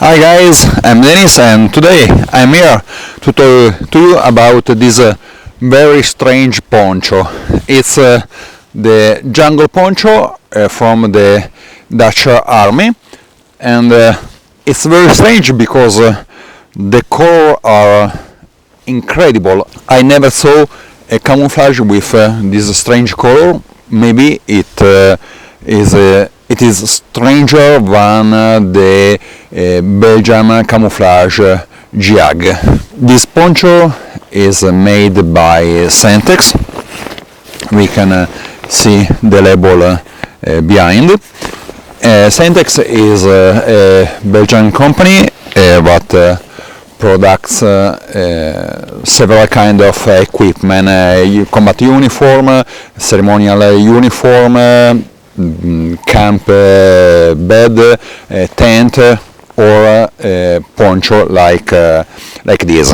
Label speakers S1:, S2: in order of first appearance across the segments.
S1: Hi guys, I'm Denis and today I'm here to talk to you about this very strange poncho. It's the jungle poncho from the Dutch army, and it's very strange because the colors are incredible. I never saw a camouflage with this strange color. Maybe it is stranger than the Belgian camouflage Jag. This poncho is made by Syntex. We can see the label behind. Syntex is a Belgian company that products several kind of equipment, combat uniform, ceremonial uniform, camp bed, tent, or poncho like this.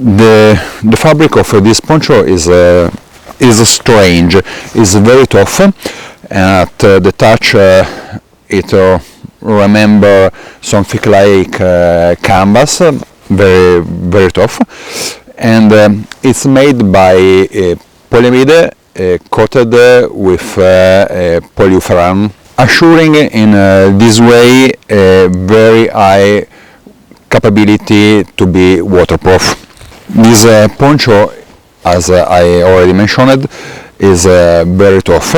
S1: The fabric of this poncho is strange. It's very tough. At the touch, it remember something like canvas, very tough, and it's made by polyamide coated with polyurethane, assuring in this way a very high capability to be waterproof. This poncho, as I already mentioned, is very tough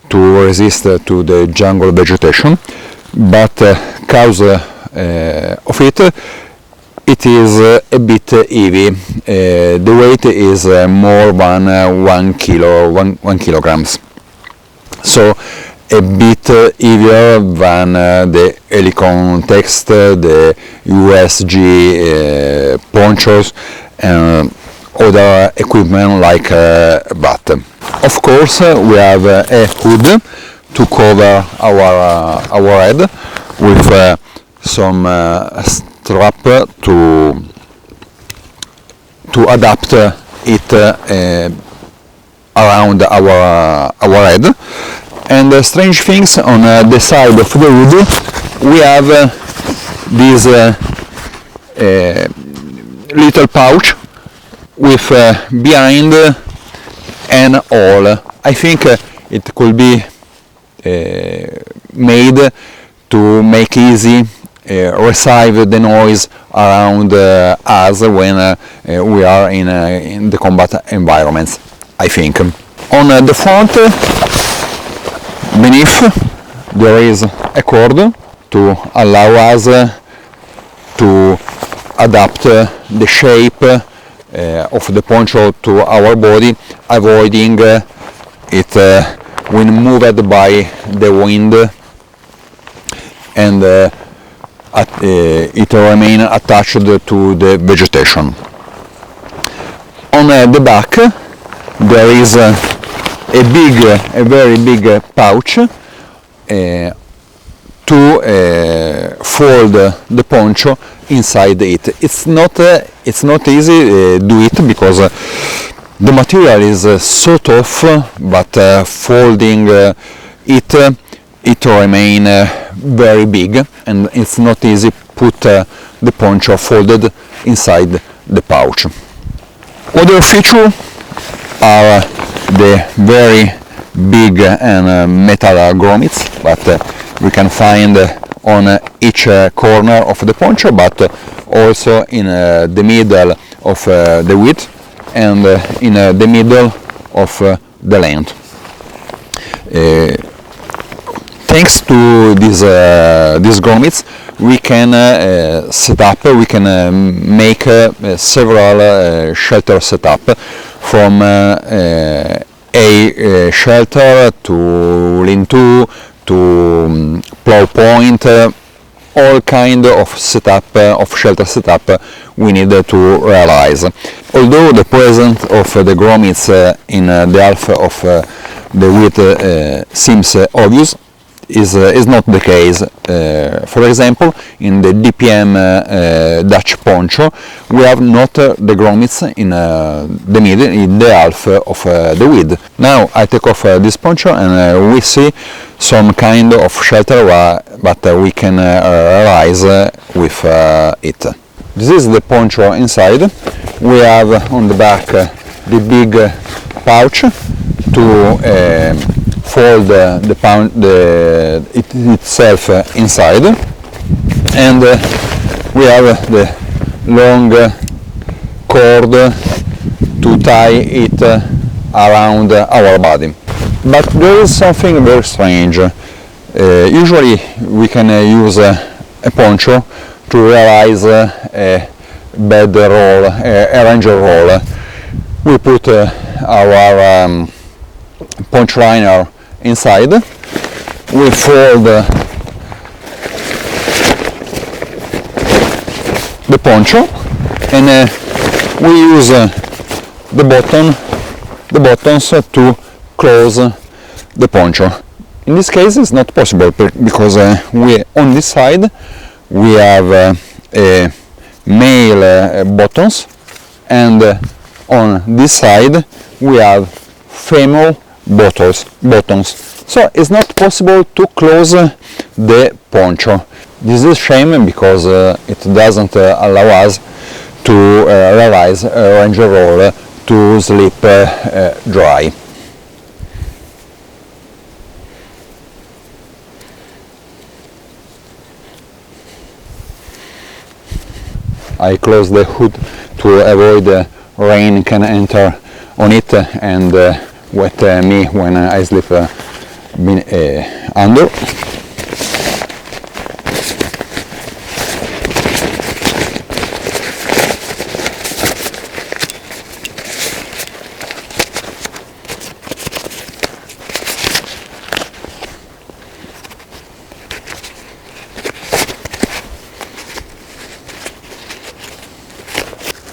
S1: to resist to the jungle vegetation, but cause of it is a bit heavy. The weight is more than 1 kilograms, so a bit heavier than the Helicon Text, the USG ponchos, and other equipment like that. Of course, we have a hood to cover our head with some strap to adapt it around our head. And strange things, on the side of the hood we have this little pouch with behind an hole. I think it could be made to make easy receive the noise around us when we are in the combat environments, I think. On the front, beneath, there is a cord to allow us to adapt the shape of the poncho to our body, avoiding it when moved by the wind, and it remain attached to the vegetation. On the back there is a very big pouch to fold the poncho inside it. It's not easy do it because the material is so tough, but folding it remain very big, and it's not easy put the poncho folded inside the pouch. Other feature are the very big and metal grommets that we can find on each corner of the poncho, but also in the middle of the width and in the middle of the length. Thanks to these grommets, we can set up, we can make several shelter setup, from a shelter to lean-to plow point, all kind of setup, of shelter setup we need to realize. Although the presence of the grommets in the half of the width seems obvious, is not the case. For example, in the DPM Dutch poncho, we have not the grommets in the middle, in the half of the width. Now I take off this poncho and we see some kind of shelter but we can rise with it. This is the poncho inside. We have on the back the big pouch to fold itself inside, and we have the long cord to tie it around our body. But there is something very strange. Usually we can use a poncho to realize a bed roll, a ranger roll. We put our poncho liner inside, we fold the poncho, and we use the buttons to close the poncho. In this case it's not possible because we on this side we have male buttons, and on this side we have female buttons. So it's not possible to close the poncho. This is a shame because it doesn't allow us to realize a ranger roll to sleep dry. I close the hood to avoid rain can enter on it and wet me when I sleep under.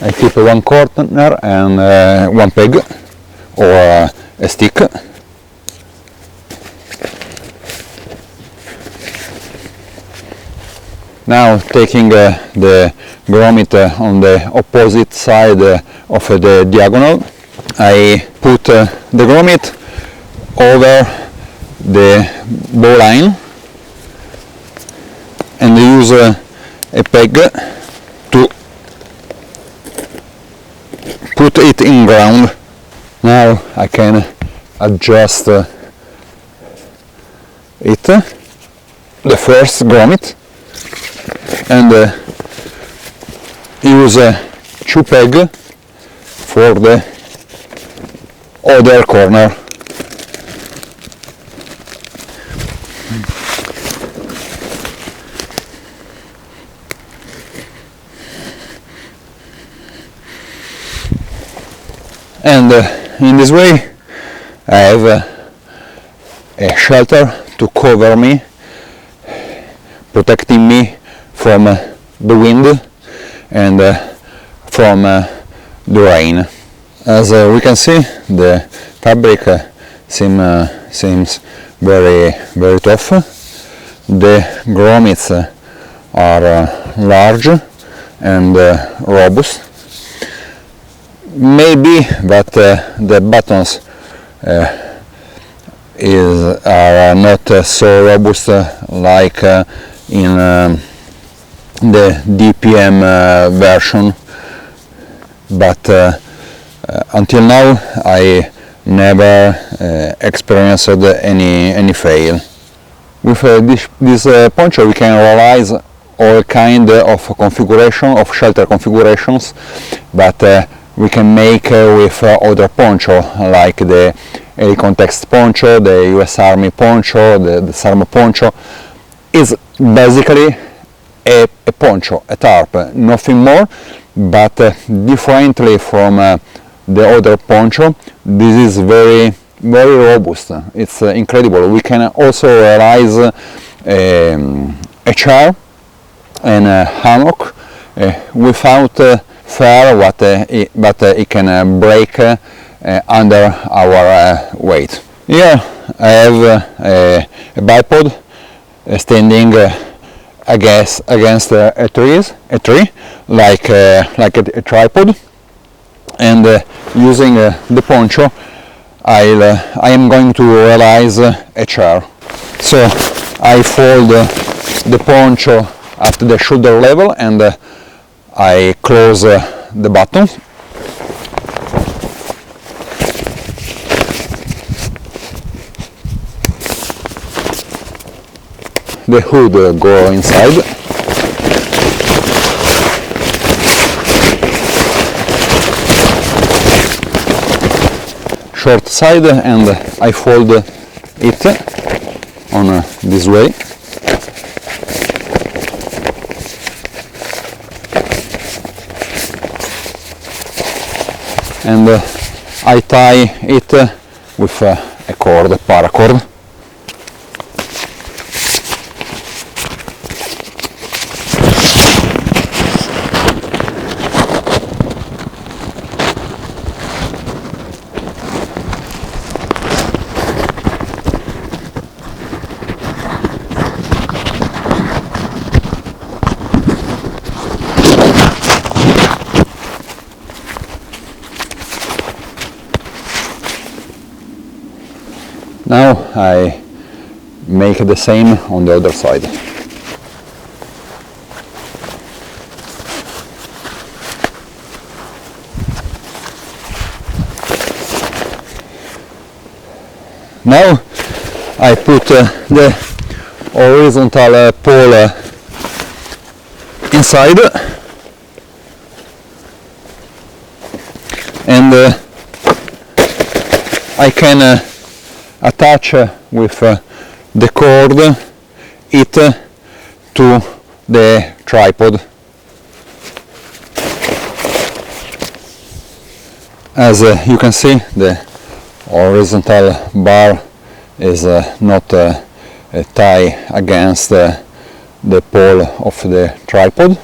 S1: I keep one corner and one peg or a stick. Now taking the grommet on the opposite side of the diagonal, I put the grommet over the bowline and use a peg to put it in ground. Now I can adjust it, the first grommet, and use two peg for the other corner. And in this way I have a shelter to cover me, protecting me from the wind and from the rain. As we can see, the fabric seems very tough. The grommets are large and robust. Maybe that the buttons are not so robust like in the DPM version, but until now I never experienced any fail. With this poncho we can realize all kind of configuration of shelter configurations, but we can make with other poncho like the Air Context poncho, the US Army poncho, the Sarma poncho. Is basically a poncho, a tarp, nothing more, but differently from the other poncho, this is very robust. It's incredible. We can also realize a chair and a hammock without fear, but it can break under our weight. Here I have a bipod standing against a tree like a tripod, and using the poncho I am going to realize a chair. So I fold the poncho at the shoulder level and I close the button. The hood go inside. Short side, and I fold it on this way. And I tie it with a cord, a paracord. Now I make the same on the other side. Now I put the horizontal pole inside, and I can attach with the cord it to the tripod. As you can see, the horizontal bar is not tied against the pole of the tripod.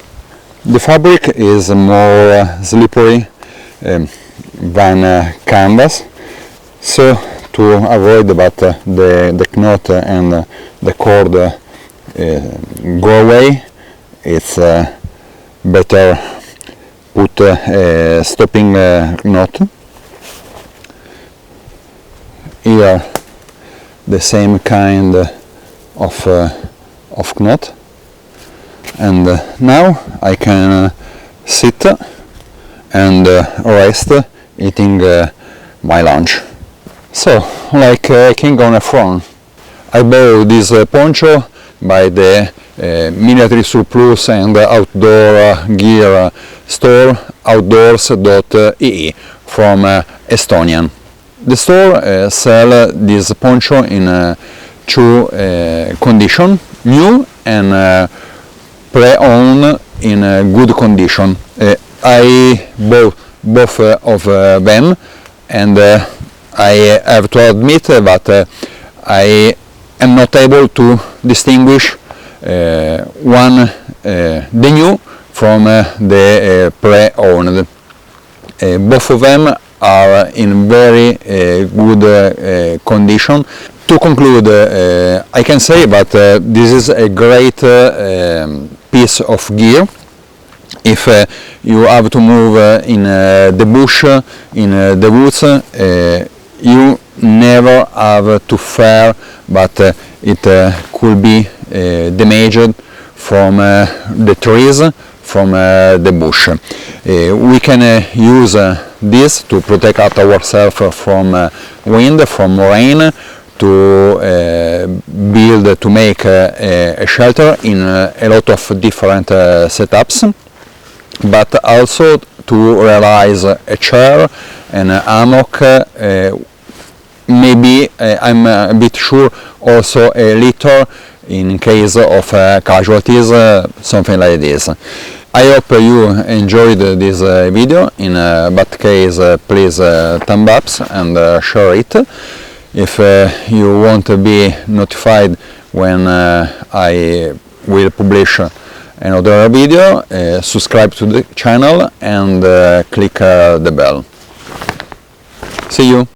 S1: The fabric is more slippery than canvas, so to avoid that the knot and the cord go away, it's better put a stopping knot. Here the same kind of knot, and now I can sit and rest eating my lunch. So, like a king on a throne. I bought this poncho by the military surplus and outdoor gear store outdoors.ee from Estonian. The store sells this poncho in two condition, new and pre-owned in good condition. I bought both of them, and I have to admit that I am not able to distinguish one, the new from the pre-owned. Both of them are in very good condition. To conclude, I can say that this is a great piece of gear. If you have to move in the bush, in the woods, you never have to fear that it could be damaged from the trees, from the bush. We can use this to protect ourselves from wind, from rain, to build, to make a shelter in a lot of different setups, but also to realize a chair and a hammock, maybe I'm a bit sure also a litter in case of casualties, something like this. I hope you enjoyed this video. In that case, please thumb up and share it. If you want to be notified when I will publish another video, subscribe to the channel and click the bell. See you!